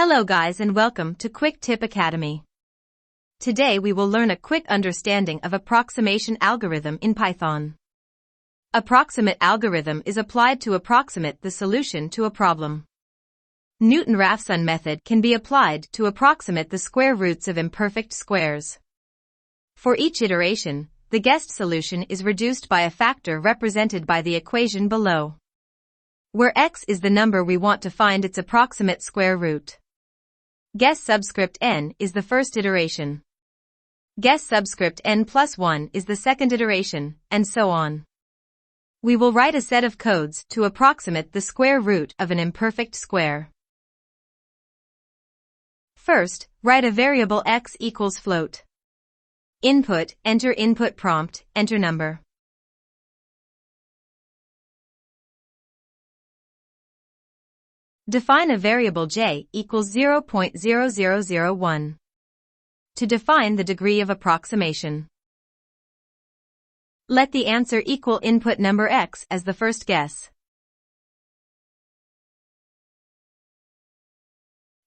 Hello guys and welcome to Quick Tip Academy. Today we will learn a quick understanding of approximation algorithm in Python. Approximate algorithm is applied to approximate the solution to a problem. Newton-rasphon method can be applied to approximate the square roots of imperfect squares. For each iteration, the guessed solution is reduced by a factor represented by the equation below, where x is the number we want to find its approximate square root. Guess subscript n is the first iteration. Guess subscript n plus 1 is the second iteration, and so on. We will write a set of codes to approximate the square root of an imperfect square. First, write a variable x equals float. Input, enter input prompt, enter number. Define a variable j equals 0.0001. To define the degree of approximation, let the answer equal input number x as the first guess,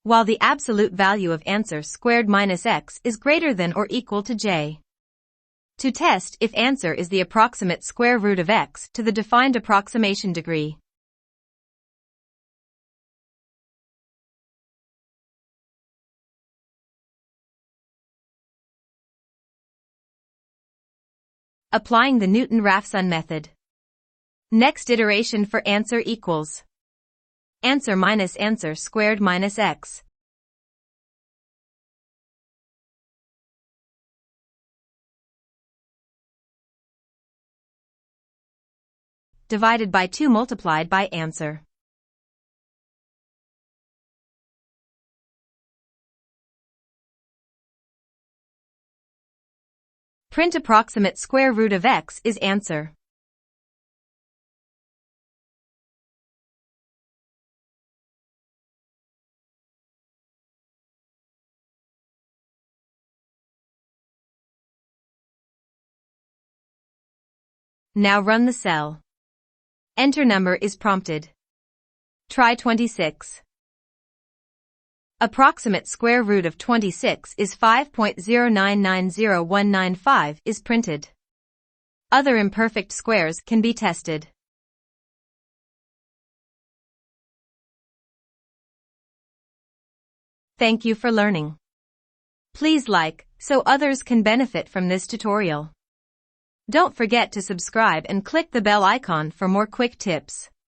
while the absolute value of answer squared minus x is greater than or equal to j. To test if answer is the approximate square root of x to the defined approximation degree, applying the Newton-rasphon method. Next iteration for answer equals answer minus answer squared minus x. Divided by 2 multiplied by answer. Print approximate square root of x is answer. Now run the cell. Enter number is prompted. Try 26. Approximate square root of 26 is 5.0990195 is printed. Other imperfect squares can be tested. Thank you for learning. Please like, so others can benefit from this tutorial. Don't forget to subscribe and click the bell icon for more quick tips.